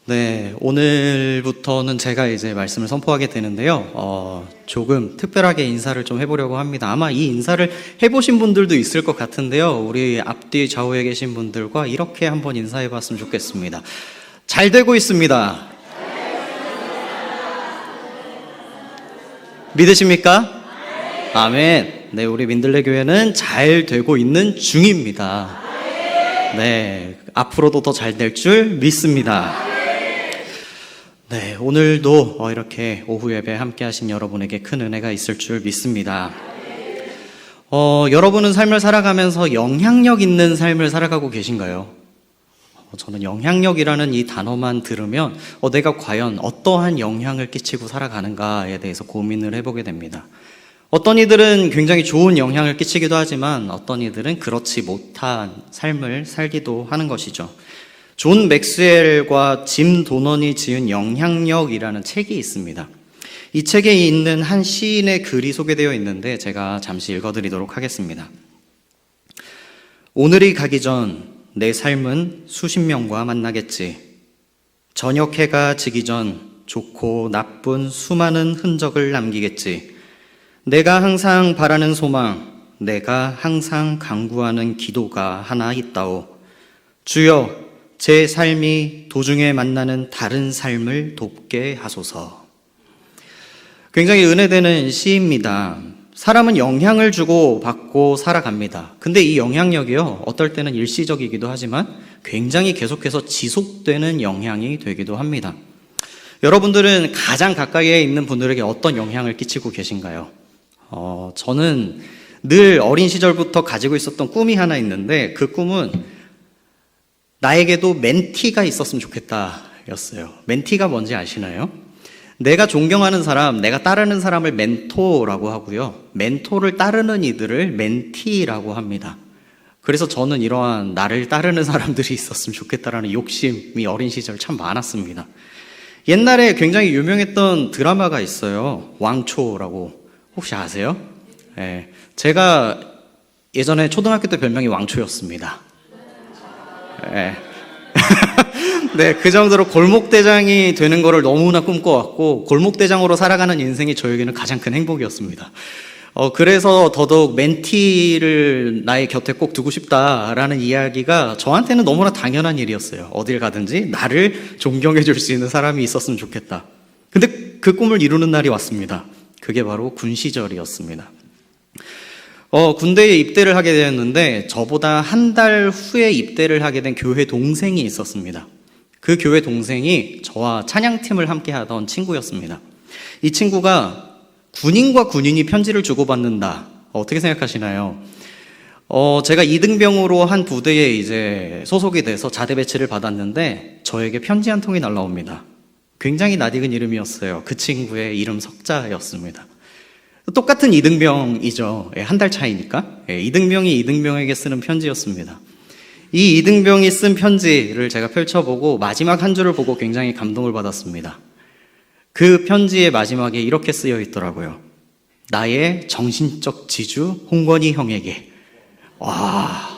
네, 오늘부터는 제가 이제 말씀을 선포하게 되는데요. 조금 특별하게 인사를 좀 해보려고 합니다. 아마 이 인사를 해보신 분들도 있을 것 같은데요. 우리 앞뒤 좌우에 계신 분들과 이렇게 한번 인사해봤으면 좋겠습니다. 잘 되고 있습니다. 믿으십니까? 아멘. 네, 우리 민들레 교회는 잘 되고 있는 중입니다. 네, 앞으로도 더 잘 될 줄 믿습니다. 네, 오늘도 이렇게 오후 예배 함께 하신 여러분에게 큰 은혜가 있을 줄 믿습니다. 여러분은 삶을 살아가면서 영향력 있는 삶을 살아가고 계신가요? 저는 영향력이라는 이 단어만 들으면 내가 과연 어떠한 영향을 끼치고 살아가는가에 대해서 고민을 해보게 됩니다. 어떤 이들은 굉장히 좋은 영향을 끼치기도 하지만 어떤 이들은 그렇지 못한 삶을 살기도 하는 것이죠. 존 맥스웰과 짐 도넌이 지은 영향력이라는 책이 있습니다. 이 책에 있는 한 시인의 글이 소개되어 있는데 제가 잠시 읽어드리도록 하겠습니다. 오늘이 가기 전 내 삶은 수십 명과 만나겠지. 저녁 해가 지기 전 좋고 나쁜 수많은 흔적을 남기겠지. 내가 항상 바라는 소망, 내가 항상 간구하는 기도가 하나 있다오. 주여, 제 삶이 도중에 만나는 다른 삶을 돕게 하소서. 굉장히 은혜되는 시입니다. 사람은 영향을 주고 받고 살아갑니다. 근데 이 영향력이요, 어떨 때는 일시적이기도 하지만 굉장히 계속해서 지속되는 영향이 되기도 합니다. 여러분들은 가장 가까이에 있는 분들에게 어떤 영향을 끼치고 계신가요? 저는 늘 어린 시절부터 가지고 있었던 꿈이 하나 있는데 그 꿈은 나에게도 멘티가 있었으면 좋겠다 였어요. 멘티가 뭔지 아시나요? 내가 존경하는 사람, 내가 따르는 사람을 멘토라고 하고요. 멘토를 따르는 이들을 멘티라고 합니다. 그래서 저는 이러한 나를 따르는 사람들이 있었으면 좋겠다라는 욕심이 어린 시절 참 많았습니다. 옛날에 굉장히 유명했던 드라마가 있어요. 왕초라고. 혹시 아세요? 네, 제가 예전에 초등학교 때 별명이 왕초였습니다. 네. 네, 그 정도로 골목대장이 되는 거를 너무나 꿈꿔왔고 골목대장으로 살아가는 인생이 저에게는 가장 큰 행복이었습니다. 그래서 더더욱 멘티를 나의 곁에 꼭 두고 싶다라는 이야기가 저한테는 너무나 당연한 일이었어요. 어딜 가든지 나를 존경해 줄 수 있는 사람이 있었으면 좋겠다. 근데 그 꿈을 이루는 날이 왔습니다. 그게 바로 군 시절이었습니다. 군대에 입대를 하게 되었는데 저보다 한 달 후에 입대를 하게 된 교회 동생이 있었습니다. 그 교회 동생이 저와 찬양팀을 함께 하던 친구였습니다. 이 친구가 군인과 군인이 편지를 주고받는다. 어떻게 생각하시나요? 제가 이등병으로 한 부대에 이제 소속이 돼서 자대 배치를 받았는데 저에게 편지 한 통이 날라옵니다. 굉장히 낯익은 이름이었어요. 그 친구의 이름 석자였습니다. 똑같은 이등병이죠. 한 달 차이니까. 이등병이 이등병에게 쓰는 편지였습니다. 이 이등병이 쓴 편지를 제가 펼쳐보고 마지막 한 줄을 보고 굉장히 감동을 받았습니다. 그 편지의 마지막에 이렇게 쓰여 있더라고요. 나의 정신적 지주 홍건희 형에게. 와,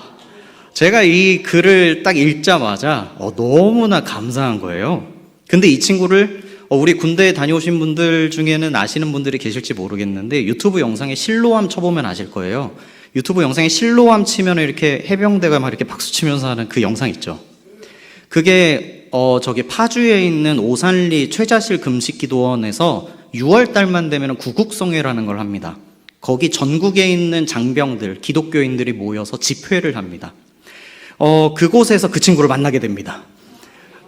제가 이 글을 딱 읽자마자 너무나 감사한 거예요. 근데 이 친구를 우리 군대에 다녀오신 분들 중에는 아시는 분들이 계실지 모르겠는데 유튜브 영상에 실로암 쳐보면 아실 거예요. 유튜브 영상에 실로암 치면 이렇게 해병대가 막 이렇게 박수 치면서 하는 그 영상 있죠. 그게 저기 파주에 있는 오산리 최자실 금식기도원에서 6월 달만 되면 구국성회라는 걸 합니다. 거기 전국에 있는 장병들, 기독교인들이 모여서 집회를 합니다. 그곳에서 그 친구를 만나게 됩니다.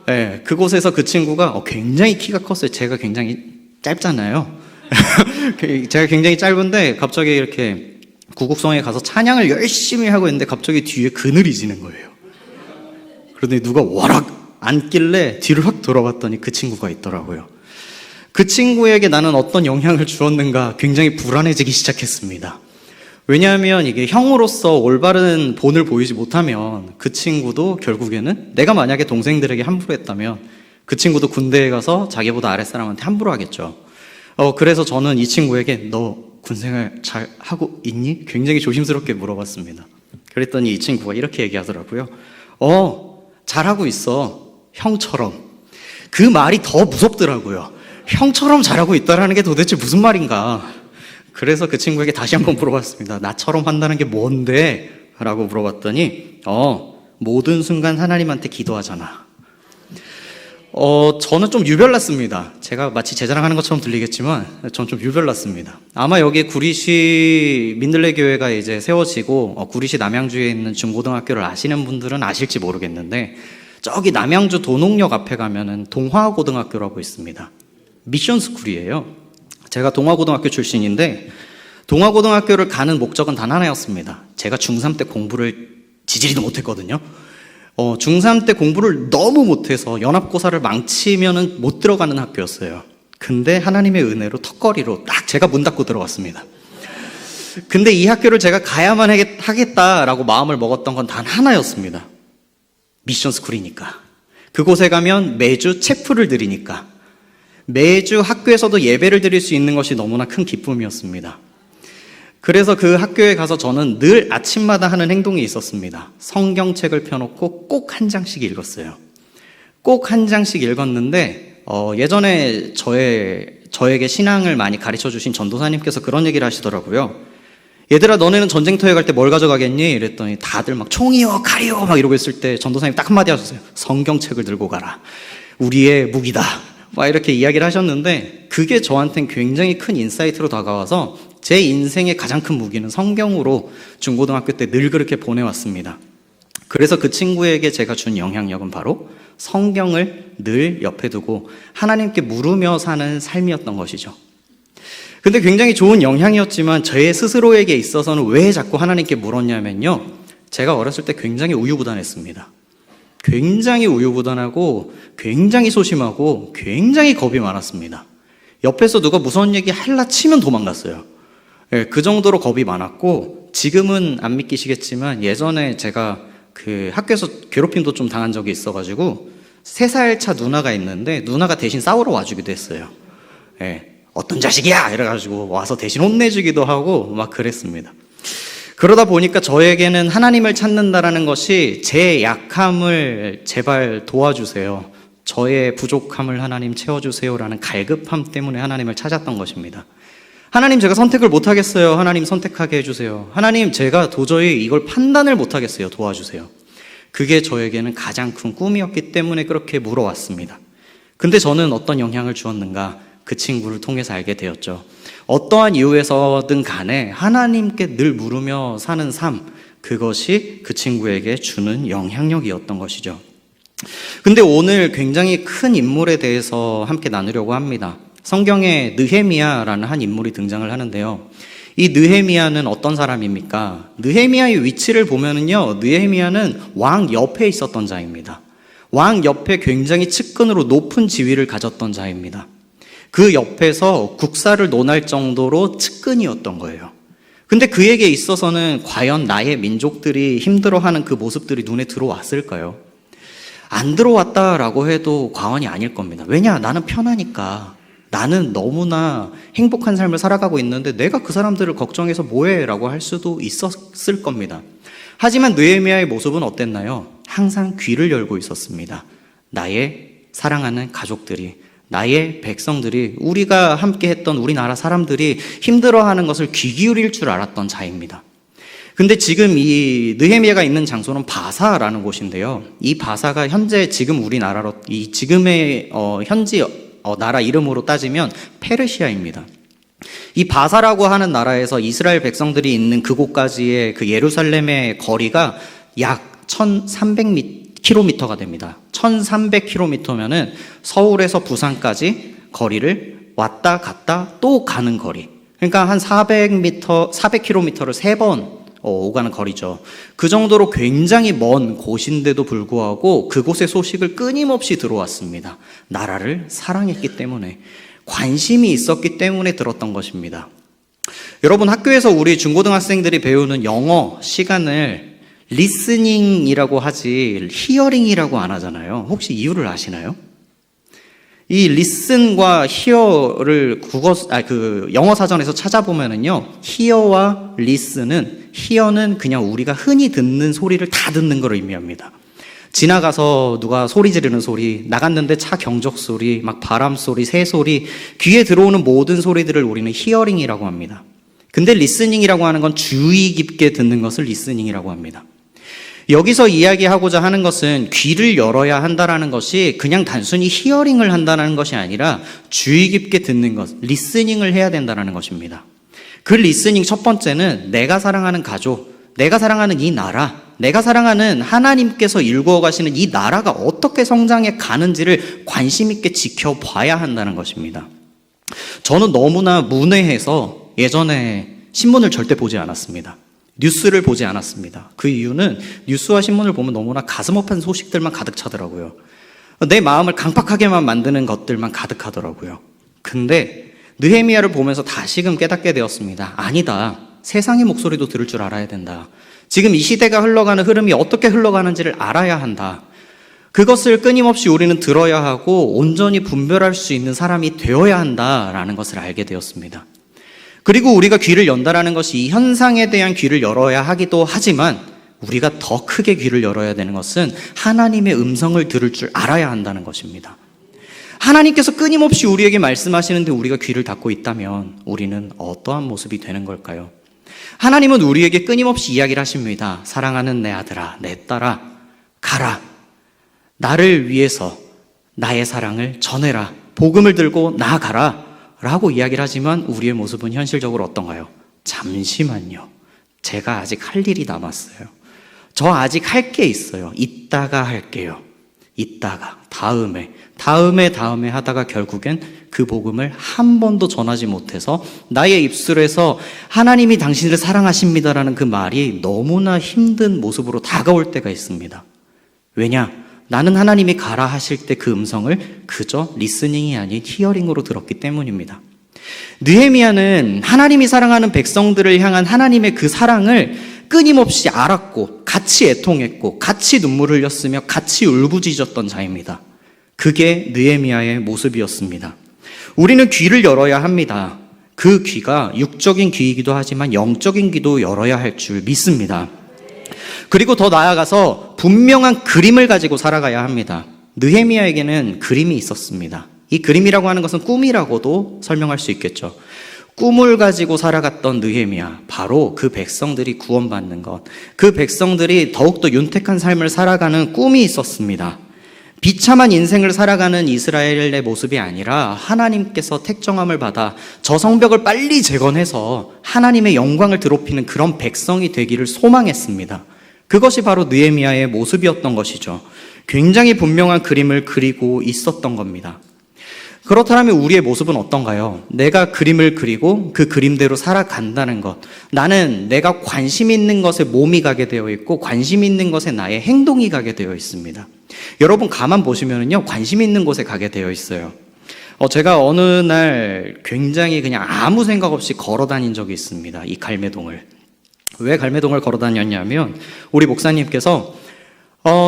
네, 그곳에서 그 친구가 굉장히 키가 컸어요. 제가 굉장히 짧잖아요. 제가 굉장히 짧은데 갑자기 이렇게 구국성에 가서 찬양을 열심히 하고 있는데 갑자기 뒤에 그늘이 지는 거예요. 그런데 누가 와락 앉길래 뒤를 확 돌아봤더니 그 친구가 있더라고요. 그 친구에게 나는 어떤 영향을 주었는가 굉장히 불안해지기 시작했습니다. 왜냐하면 이게 형으로서 올바른 본을 보이지 못하면 그 친구도 결국에는 내가 만약에 동생들에게 함부로 했다면 그 친구도 군대에 가서 자기보다 아랫사람한테 함부로 하겠죠. 그래서 저는 이 친구에게 너 군생활 잘 하고 있니? 굉장히 조심스럽게 물어봤습니다. 그랬더니 이 친구가 이렇게 얘기하더라고요. 잘하고 있어. 형처럼. 그 말이 더 무섭더라고요. 형처럼 잘하고 있다라는 게 도대체 무슨 말인가. 그래서 그 친구에게 다시 한번 물어봤습니다. 나처럼 한다는 게 뭔데? 라고 물어봤더니 모든 순간 하나님한테 기도하잖아. 저는 좀 유별났습니다. 제가 마치 제 자랑하는 것처럼 들리겠지만 저는 좀 유별났습니다. 아마 여기 구리시 민들레 교회가 이제 세워지고 구리시 남양주에 있는 중고등학교를 아시는 분들은 아실지 모르겠는데, 저기 남양주 도농역 앞에 가면은 동화고등학교라고 있습니다. 미션 스쿨이에요. 제가 동화고등학교 출신인데 동화고등학교를 가는 목적은 단 하나였습니다. 제가 중3 때 공부를 지지리도 못했거든요. 중3 때 공부를 너무 못해서 연합고사를 망치면은 못 들어가는 학교였어요. 근데 하나님의 은혜로 턱걸이로 딱 제가 문 닫고 들어갔습니다. 근데 이 학교를 제가 가야만 하겠다라고 마음을 먹었던 건 단 하나였습니다. 미션 스쿨이니까. 그곳에 가면 매주 체프를 드리니까. 매주 학교에서도 예배를 드릴 수 있는 것이 너무나 큰 기쁨이었습니다. 그래서 그 학교에 가서 저는 늘 아침마다 하는 행동이 있었습니다. 성경책을 펴놓고 꼭 한 장씩 읽었어요. 꼭 한 장씩 읽었는데 예전에 저에게 신앙을 많이 가르쳐 주신 전도사님께서 그런 얘기를 하시더라고요. 얘들아, 너네는 전쟁터에 갈 때 뭘 가져가겠니? 이랬더니 다들 막 총이요 칼이요 막 이러고 있을 때 전도사님이 딱 한마디 하셨어요. 성경책을 들고 가라. 우리의 무기다. 막 이렇게 이야기를 하셨는데, 그게 저한테는 굉장히 큰 인사이트로 다가와서 제 인생의 가장 큰 무기는 성경으로 중고등학교 때 늘 그렇게 보내왔습니다. 그래서 그 친구에게 제가 준 영향력은 바로 성경을 늘 옆에 두고 하나님께 물으며 사는 삶이었던 것이죠. 근데 굉장히 좋은 영향이었지만 제 스스로에게 있어서는 왜 자꾸 하나님께 물었냐면요, 제가 어렸을 때 굉장히 우유부단했습니다. 굉장히 우유부단하고 굉장히 소심하고 굉장히 겁이 많았습니다. 옆에서 누가 무서운 얘기 할라 치면 도망갔어요. 그 정도로 겁이 많았고, 지금은 안 믿기시겠지만 예전에 제가 그 학교에서 괴롭힘도 좀 당한 적이 있어가지고 3살 차 누나가 있는데 누나가 대신 싸우러 와주기도 했어요. 어떤 자식이야! 이래가지고 와서 대신 혼내주기도 하고 막 그랬습니다. 그러다 보니까 저에게는 하나님을 찾는다라는 것이 제 약함을 제발 도와주세요, 저의 부족함을 하나님 채워주세요라는 갈급함 때문에 하나님을 찾았던 것입니다. 하나님, 제가 선택을 못하겠어요. 하나님 선택하게 해주세요. 하나님, 제가 도저히 이걸 판단을 못하겠어요. 도와주세요. 그게 저에게는 가장 큰 꿈이었기 때문에 그렇게 물어왔습니다. 근데 저는 어떤 영향을 주었는가? 그 친구를 통해서 알게 되었죠. 어떠한 이유에서든 간에 하나님께 늘 물으며 사는 삶, 그것이 그 친구에게 주는 영향력이었던 것이죠. 근데 오늘 굉장히 큰 인물에 대해서 함께 나누려고 합니다. 성경에 느헤미야라는 한 인물이 등장을 하는데요. 이 느헤미야는 어떤 사람입니까? 느헤미야의 위치를 보면은요, 느헤미야는 왕 옆에 있었던 자입니다. 왕 옆에 굉장히 측근으로 높은 지위를 가졌던 자입니다. 그 옆에서 국사를 논할 정도로 측근이었던 거예요. 근데 그에게 있어서는 과연 나의 민족들이 힘들어하는 그 모습들이 눈에 들어왔을까요? 안 들어왔다라고 해도 과언이 아닐 겁니다. 왜냐? 나는 편하니까. 나는 너무나 행복한 삶을 살아가고 있는데 내가 그 사람들을 걱정해서 뭐해? 라고 할 수도 있었을 겁니다. 하지만 느헤미야의 모습은 어땠나요? 항상 귀를 열고 있었습니다. 나의 사랑하는 가족들이, 나의 백성들이, 우리가 함께 했던 우리나라 사람들이 힘들어하는 것을 귀 기울일 줄 알았던 자입니다. 근데 지금 이 느헤미야가 있는 장소는 바사라는 곳인데요. 이 바사가 현재 지금 우리나라로, 이 지금의 현지 나라 이름으로 따지면 페르시아입니다. 이 바사라고 하는 나라에서 이스라엘 백성들이 있는 그곳까지의 그 예루살렘의 거리가 약 1300km가 됩니다. 1300km면은 서울에서 부산까지 거리를 왔다 갔다 또 가는 거리. 그러니까 한 400km를 3번 오가는 거리죠. 그 정도로 굉장히 먼 곳인데도 불구하고 그곳의 소식을 끊임없이 들어왔습니다. 나라를 사랑했기 때문에, 관심이 있었기 때문에 들었던 것입니다. 여러분, 학교에서 우리 중고등학생들이 배우는 영어 시간을 리스닝이라고 하지 히어링이라고 안 하잖아요. 혹시 이유를 아시나요? 이 listen과 hear를 영어 사전에서 찾아보면은요, hear와 listen은, hear는 그냥 우리가 흔히 듣는 소리를 다 듣는 걸 의미합니다. 지나가서 누가 소리 지르는 소리, 나갔는데 차 경적 소리, 막 바람 소리, 새 소리, 귀에 들어오는 모든 소리들을 우리는 히어링이라고 합니다. 근데 리스닝이라고 하는 건 주의 깊게 듣는 것을 리스닝이라고 합니다. 여기서 이야기하고자 하는 것은 귀를 열어야 한다라는 것이 그냥 단순히 히어링을 한다는 것이 아니라 주의 깊게 듣는 것, 리스닝을 해야 된다는 것입니다. 그 리스닝 첫 번째는 내가 사랑하는 가족, 내가 사랑하는 이 나라, 내가 사랑하는 하나님께서 일구어 가시는 이 나라가 어떻게 성장해 가는지를 관심 있게 지켜봐야 한다는 것입니다. 저는 너무나 문외해서 예전에 신문을 절대 보지 않았습니다. 뉴스를 보지 않았습니다. 그 이유는 뉴스와 신문을 보면 너무나 가슴 아픈 소식들만 가득 차더라고요. 내 마음을 강팍하게만 만드는 것들만 가득하더라고요. 근데 느헤미야를 보면서 다시금 깨닫게 되었습니다. 아니다. 세상의 목소리도 들을 줄 알아야 된다. 지금 이 시대가 흘러가는 흐름이 어떻게 흘러가는지를 알아야 한다. 그것을 끊임없이 우리는 들어야 하고 온전히 분별할 수 있는 사람이 되어야 한다라는 것을 알게 되었습니다. 그리고 우리가 귀를 연다라는 것이 이 현상에 대한 귀를 열어야 하기도 하지만 우리가 더 크게 귀를 열어야 되는 것은 하나님의 음성을 들을 줄 알아야 한다는 것입니다. 하나님께서 끊임없이 우리에게 말씀하시는데 우리가 귀를 닫고 있다면 우리는 어떠한 모습이 되는 걸까요? 하나님은 우리에게 끊임없이 이야기를 하십니다. 사랑하는 내 아들아, 내 딸아, 가라. 나를 위해서 나의 사랑을 전해라. 복음을 들고 나아가라. 라고 이야기를 하지만 우리의 모습은 현실적으로 어떤가요? 잠시만요. 제가 아직 할 일이 남았어요. 저 아직 할 게 있어요. 이따가 할게요. 이따가, 다음에 하다가 결국엔 그 복음을 한 번도 전하지 못해서 나의 입술에서 하나님이 당신을 사랑하십니다라는 그 말이 너무나 힘든 모습으로 다가올 때가 있습니다. 왜냐? 나는 하나님이 가라 하실 때 그 음성을 그저 리스닝이 아닌 히어링으로 들었기 때문입니다. 느헤미야는 하나님이 사랑하는 백성들을 향한 하나님의 그 사랑을 끊임없이 알았고 같이 애통했고 같이 눈물을 흘렸으며 같이 울부짖었던 자입니다. 그게 느헤미야의 모습이었습니다. 우리는 귀를 열어야 합니다. 그 귀가 육적인 귀이기도 하지만 영적인 귀도 열어야 할 줄 믿습니다. 그리고 더 나아가서 분명한 그림을 가지고 살아가야 합니다. 느헤미야에게는 그림이 있었습니다. 이 그림이라고 하는 것은 꿈이라고도 설명할 수 있겠죠. 꿈을 가지고 살아갔던 느헤미야, 바로 그 백성들이 구원받는 것, 그 백성들이 더욱더 윤택한 삶을 살아가는 꿈이 있었습니다. 비참한 인생을 살아가는 이스라엘의 모습이 아니라 하나님께서 택정함을 받아 저 성벽을 빨리 재건해서 하나님의 영광을 드높이는 그런 백성이 되기를 소망했습니다. 그것이 바로 느헤미야의 모습이었던 것이죠. 굉장히 분명한 그림을 그리고 있었던 겁니다. 그렇다면 우리의 모습은 어떤가요? 내가 그림을 그리고 그 그림대로 살아간다는 것. 나는 내가 관심 있는 것에 몸이 가게 되어 있고 관심 있는 것에 나의 행동이 가게 되어 있습니다. 여러분 가만 보시면요, 관심 있는 곳에 가게 되어 있어요. 제가 어느 날 굉장히 그냥 아무 생각 없이 걸어 다닌 적이 있습니다. 이 갈매동을. 왜 갈매동을 걸어 다녔냐면 우리 목사님께서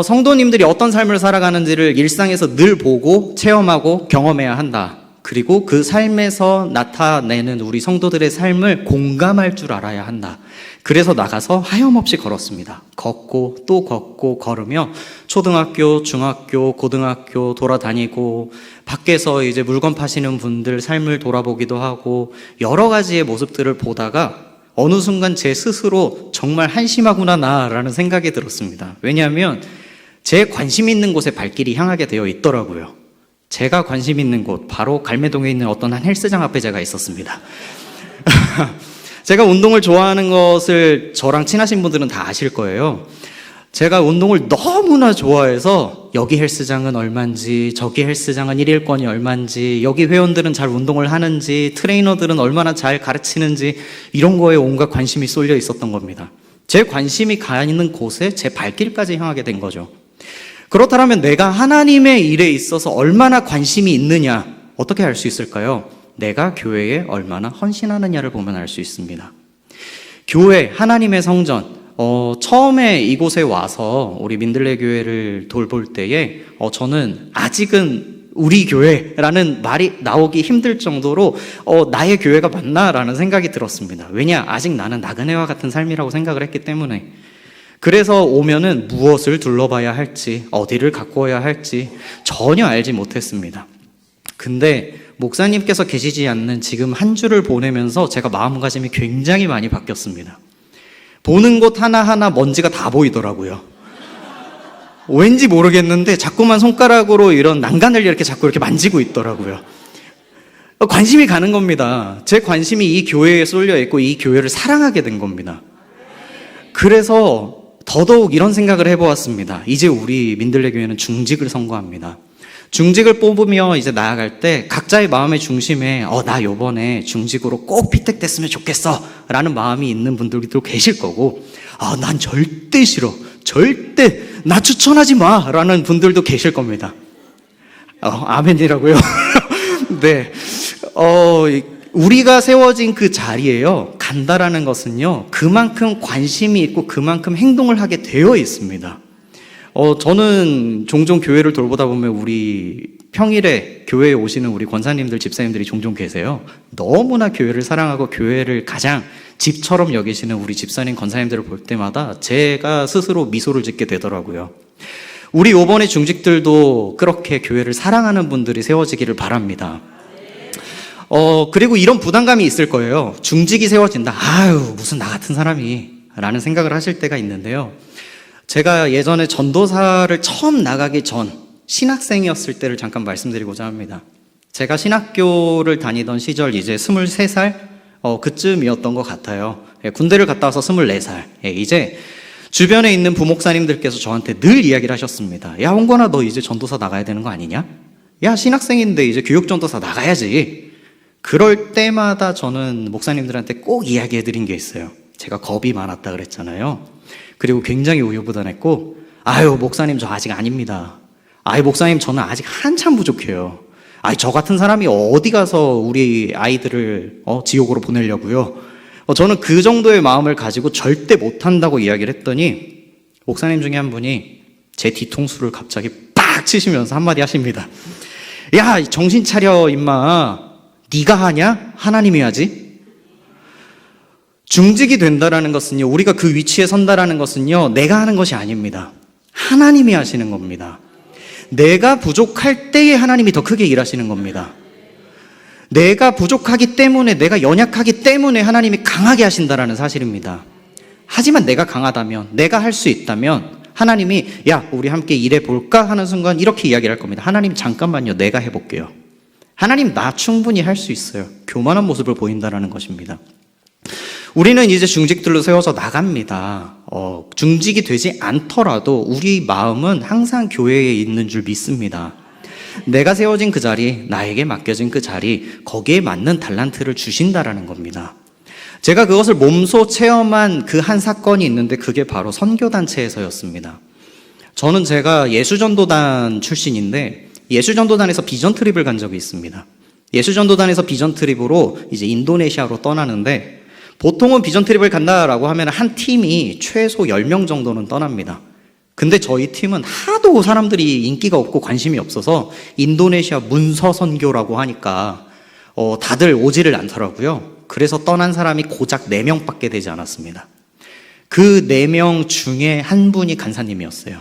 성도님들이 어떤 삶을 살아가는지를 일상에서 늘 보고 체험하고 경험해야 한다. 그리고 그 삶에서 나타내는 우리 성도들의 삶을 공감할 줄 알아야 한다. 그래서 나가서 하염없이 걸었습니다. 걷고 또 걷고 걸으며 초등학교, 중학교, 고등학교 돌아다니고 밖에서 이제 물건 파시는 분들 삶을 돌아보기도 하고 여러 가지의 모습들을 보다가 어느 순간 제 스스로 정말 한심하구나 나라는 생각이 들었습니다. 왜냐하면 제 관심 있는 곳에 발길이 향하게 되어 있더라고요. 제가 관심 있는 곳, 바로 갈매동에 있는 어떤 한 헬스장 앞에 제가 있었습니다. 제가 운동을 좋아하는 것을 저랑 친하신 분들은 다 아실 거예요. 제가 운동을 너무나 좋아해서 여기 헬스장은 얼마인지, 저기 헬스장은 일일권이 얼마인지, 여기 회원들은 잘 운동을 하는지, 트레이너들은 얼마나 잘 가르치는지 이런 거에 온갖 관심이 쏠려 있었던 겁니다. 제 관심이 가 있는 곳에 제 발길까지 향하게 된 거죠. 그렇다면 내가 하나님의 일에 있어서 얼마나 관심이 있느냐, 어떻게 알 수 있을까요? 내가 교회에 얼마나 헌신하느냐를 보면 알 수 있습니다. 교회, 하나님의 성전, 처음에 이곳에 와서 우리 민들레 교회를 돌볼 때에 저는 아직은 우리 교회라는 말이 나오기 힘들 정도로 나의 교회가 맞나라는 생각이 들었습니다. 왜냐? 아직 나는 나그네와 같은 삶이라고 생각을 했기 때문에. 그래서 오면은 무엇을 둘러봐야 할지, 어디를 가꾸어야 할지 전혀 알지 못했습니다. 근데 목사님께서 계시지 않는 지금 한 주를 보내면서 제가 마음가짐이 굉장히 많이 바뀌었습니다. 보는 곳 하나하나 먼지가 다 보이더라고요. 왠지 모르겠는데 자꾸만 손가락으로 이런 난간을 이렇게 자꾸 이렇게 만지고 있더라고요. 관심이 가는 겁니다. 제 관심이 이 교회에 쏠려 있고 이 교회를 사랑하게 된 겁니다. 그래서 더더욱 이런 생각을 해보았습니다. 이제 우리 민들레 교회는 중직을 선거합니다. 중직을 뽑으며 이제 나아갈 때 각자의 마음의 중심에 나 요번에 중직으로 꼭 피택됐으면 좋겠어 라는 마음이 있는 분들도 계실 거고, 난 절대 싫어, 절대 나 추천하지 마 라는 분들도 계실 겁니다. 아멘이라고요? 네. 우리가 세워진 그 자리에요, 간다라는 것은요, 그만큼 관심이 있고 그만큼 행동을 하게 되어 있습니다. 저는 종종 교회를 돌보다 보면 우리 평일에 교회에 오시는 우리 권사님들, 집사님들이 종종 계세요. 너무나 교회를 사랑하고 교회를 가장 집처럼 여기시는 우리 집사님, 권사님들을 볼 때마다 제가 스스로 미소를 짓게 되더라고요. 우리 이번에 중직들도 그렇게 교회를 사랑하는 분들이 세워지기를 바랍니다. 그리고 이런 부담감이 있을 거예요. 중직이 세워진다. 무슨 나 같은 사람이 라는 생각을 하실 때가 있는데요. 제가 예전에 전도사를 처음 나가기 전 신학생이었을 때를 잠깐 말씀드리고자 합니다. 제가 신학교를 다니던 시절 이제 23살 그쯤이었던 것 같아요. 군대를 갔다 와서 24살. 이제 주변에 있는 부목사님들께서 저한테 늘 이야기를 하셨습니다. 야, 홍건아, 너 이제 전도사 나가야 되는 거 아니냐? 야, 신학생인데 이제 교육전도사 나가야지. 그럴 때마다 저는 목사님들한테 꼭 이야기해드린 게 있어요. 제가 겁이 많았다 그랬잖아요. 그리고 굉장히 우유부단했고, 목사님 저 아직 아닙니다. 목사님 저는 아직 한참 부족해요. 저 같은 사람이 어디 가서 우리 아이들을 지옥으로 보내려고요. 저는 그 정도의 마음을 가지고 절대 못한다고 이야기를 했더니 목사님 중에 한 분이 제 뒤통수를 갑자기 빡 치시면서 한마디 하십니다. 야, 정신 차려 임마. 네가 하냐? 하나님이 하지. 중직이 된다라는 것은요, 우리가 그 위치에 선다라는 것은요, 내가 하는 것이 아닙니다. 하나님이 하시는 겁니다. 내가 부족할 때에 하나님이 더 크게 일하시는 겁니다. 내가 부족하기 때문에, 내가 연약하기 때문에 하나님이 강하게 하신다라는 사실입니다. 하지만 내가 강하다면, 내가 할 수 있다면 하나님이 야, 우리 함께 일해볼까 하는 순간 이렇게 이야기를 할 겁니다. 하나님 잠깐만요, 내가 해볼게요. 하나님 나 충분히 할 수 있어요. 교만한 모습을 보인다라는 것입니다. 우리는 이제 중직들로 세워서 나갑니다. 중직이 되지 않더라도 우리 마음은 항상 교회에 있는 줄 믿습니다. 내가 세워진 그 자리, 나에게 맡겨진 그 자리, 거기에 맞는 달란트를 주신다라는 겁니다. 제가 그것을 몸소 체험한 그 한 사건이 있는데 그게 바로 선교단체에서였습니다. 저는 제가 예수전도단 출신인데 예수전도단에서 비전 트립을 간 적이 있습니다. 예수전도단에서 비전 트립으로 이제 인도네시아로 떠나는데, 보통은 비전 트립을 간다라고 하면 한 팀이 최소 10명 정도는 떠납니다. 근데 저희 팀은 하도 사람들이 인기가 없고 관심이 없어서 인도네시아 문서 선교라고 하니까 다들 오지를 않더라고요. 그래서 떠난 사람이 고작 4명밖에 되지 않았습니다. 그 4명 중에 한 분이 간사님이었어요.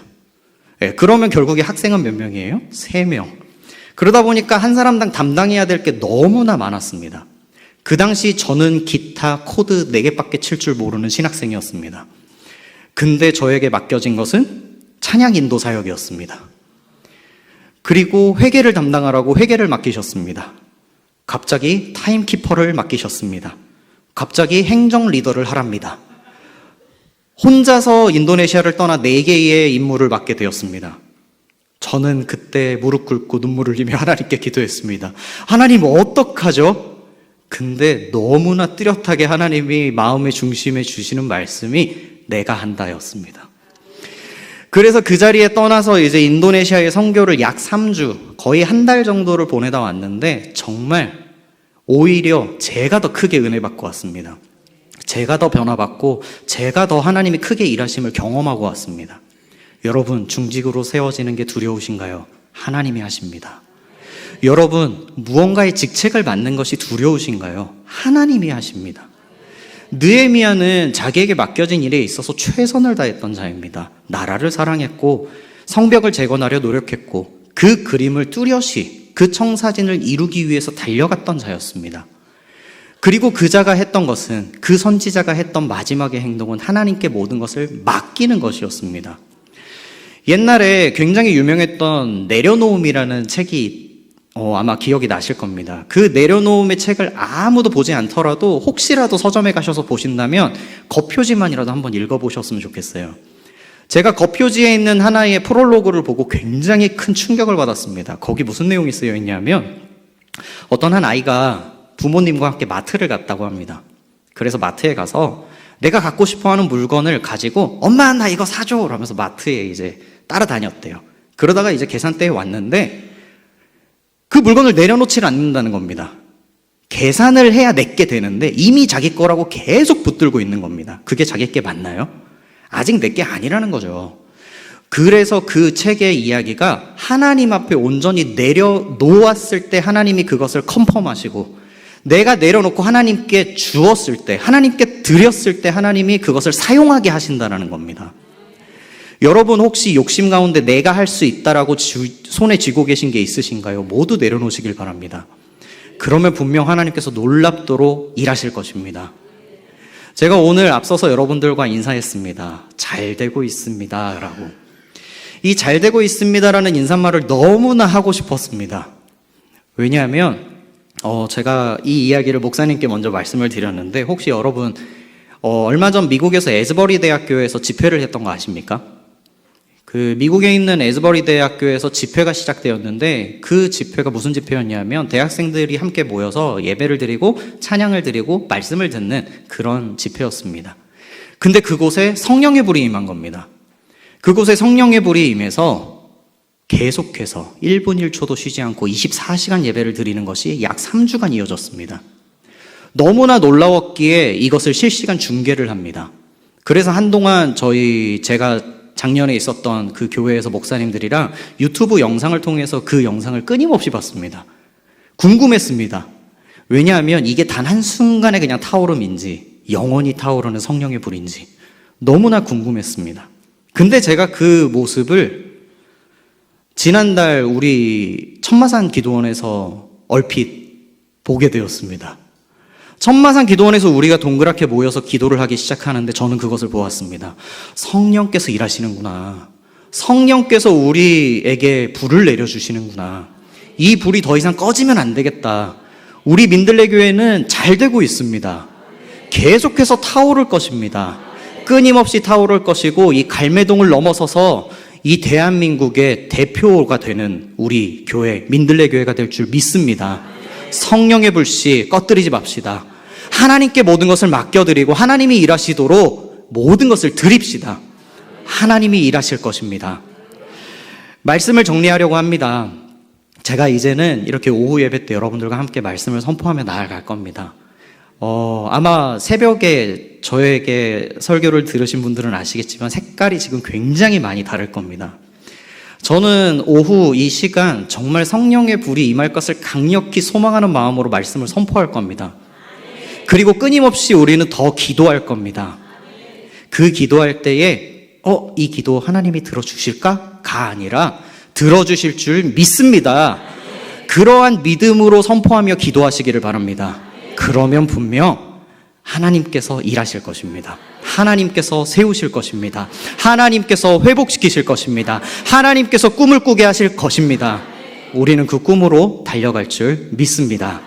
그러면 결국에 학생은 몇 명이에요? 3명. 그러다 보니까 한 사람당 담당해야 될 게 너무나 많았습니다. 그 당시 저는 기타 코드 4개밖에 칠 줄 모르는 신학생이었습니다. 근데 저에게 맡겨진 것은 찬양 인도 사역이었습니다. 그리고 회계를 담당하라고 회계를 맡기셨습니다. 갑자기 타임키퍼를 맡기셨습니다. 갑자기 행정 리더를 하랍니다. 혼자서 인도네시아를 떠나 4개의 임무를 맡게 되었습니다. 저는 그때 무릎 꿇고 눈물을 흘리며 하나님께 기도했습니다. 하나님 어떡하죠? 근데 너무나 뚜렷하게 하나님이 마음의 중심에 주시는 말씀이 내가 한다였습니다. 그래서 그 자리에 떠나서 이제 인도네시아의 선교를 약 3주, 거의 한 달 정도를 보내다 왔는데 정말 오히려 제가 더 크게 은혜 받고 왔습니다. 제가 더 변화받고 제가 더 하나님이 크게 일하심을 경험하고 왔습니다. 여러분, 중직으로 세워지는 게 두려우신가요? 하나님이 하십니다. 여러분, 무언가의 직책을 맡는 것이 두려우신가요? 하나님이 하십니다. 느헤미야는 자기에게 맡겨진 일에 있어서 최선을 다했던 자입니다. 나라를 사랑했고 성벽을 재건하려 노력했고 그 그림을 뚜렷이 그 청사진을 이루기 위해서 달려갔던 자였습니다. 그리고 그자가 했던 것은, 그 선지자가 했던 마지막의 행동은 하나님께 모든 것을 맡기는 것이었습니다. 옛날에 굉장히 유명했던 내려놓음이라는 책이 아마 기억이 나실 겁니다. 그 내려놓음의 책을 아무도 보지 않더라도 혹시라도 서점에 가셔서 보신다면 겉표지만이라도 한번 읽어보셨으면 좋겠어요. 제가 겉표지에 있는 하나의 프롤로그를 보고 굉장히 큰 충격을 받았습니다. 거기 무슨 내용이 쓰여 있냐면 어떤 한 아이가 부모님과 함께 마트를 갔다고 합니다. 그래서 마트에 가서 내가 갖고 싶어하는 물건을 가지고 엄마 나 이거 사줘 라면서 마트에 이제 따라다녔대요. 그러다가 이제 계산대에 왔는데 그 물건을 내려놓질 않는다는 겁니다. 계산을 해야 내게 되는데 이미 자기 거라고 계속 붙들고 있는 겁니다. 그게 자기 게 맞나요? 아직 내게 아니라는 거죠. 그래서 그 책의 이야기가 하나님 앞에 온전히 내려놓았을 때 하나님이 그것을 컨펌하시고 내가 내려놓고 하나님께 주었을 때, 하나님께 드렸을 때 하나님이 그것을 사용하게 하신다는 겁니다. 여러분 혹시 욕심 가운데 내가 할 수 있다라고 손에 쥐고 계신 게 있으신가요? 모두 내려놓으시길 바랍니다. 그러면 분명 하나님께서 놀랍도록 일하실 것입니다. 제가 오늘 앞서서 여러분들과 인사했습니다. 잘 되고 있습니다 라고. 이 잘 되고 있습니다라는 인사말을 너무나 하고 싶었습니다. 왜냐하면 제가 이 이야기를 목사님께 먼저 말씀을 드렸는데 혹시 여러분 얼마 전 미국에서 에즈버리 대학교에서 집회를 했던 거 아십니까? 그 미국에 있는 에즈버리 대학교에서 집회가 시작되었는데 그 집회가 무슨 집회였냐면 대학생들이 함께 모여서 예배를 드리고 찬양을 드리고 말씀을 듣는 그런 집회였습니다. 근데 그곳에 성령의 불이 임한 겁니다. 그곳에 성령의 불이 임해서 계속해서 1분 1초도 쉬지 않고 24시간 예배를 드리는 것이 약 3주간 이어졌습니다. 너무나 놀라웠기에 이것을 실시간 중계를 합니다. 그래서 한동안 제가 작년에 있었던 그 교회에서 목사님들이랑 유튜브 영상을 통해서 그 영상을 끊임없이 봤습니다. 궁금했습니다. 왜냐하면 이게 단 한순간에 그냥 타오름인지 영원히 타오르는 성령의 불인지 너무나 궁금했습니다. 근데 제가 그 모습을 지난달 우리 천마산 기도원에서 얼핏 보게 되었습니다. 천마산 기도원에서 우리가 동그랗게 모여서 기도를 하기 시작하는데 저는 그것을 보았습니다. 성령께서 일하시는구나. 성령께서 우리에게 불을 내려주시는구나. 이 불이 더 이상 꺼지면 안 되겠다. 우리 민들레 교회는 잘 되고 있습니다. 계속해서 타오를 것입니다. 끊임없이 타오를 것이고 이 갈매동을 넘어서서 이 대한민국의 대표가 되는 우리 교회, 민들레 교회가 될 줄 믿습니다. 성령의 불씨 꺼뜨리지 맙시다. 하나님께 모든 것을 맡겨드리고 하나님이 일하시도록 모든 것을 드립시다. 하나님이 일하실 것입니다. 말씀을 정리하려고 합니다. 제가 이제는 이렇게 오후 예배 때 여러분들과 함께 말씀을 선포하며 나아갈 겁니다. 아마 새벽에 저에게 설교를 들으신 분들은 아시겠지만 색깔이 지금 굉장히 많이 다를 겁니다. 저는 오후 이 시간 정말 성령의 불이 임할 것을 강력히 소망하는 마음으로 말씀을 선포할 겁니다. 그리고 끊임없이 우리는 더 기도할 겁니다. 그 기도할 때에 이 기도 하나님이 들어주실까?가 아니라 들어주실 줄 믿습니다. 그러한 믿음으로 선포하며 기도하시기를 바랍니다. 그러면 분명 하나님께서 일하실 것입니다. 하나님께서 세우실 것입니다. 하나님께서 회복시키실 것입니다. 하나님께서 꿈을 꾸게 하실 것입니다. 우리는 그 꿈으로 달려갈 줄 믿습니다.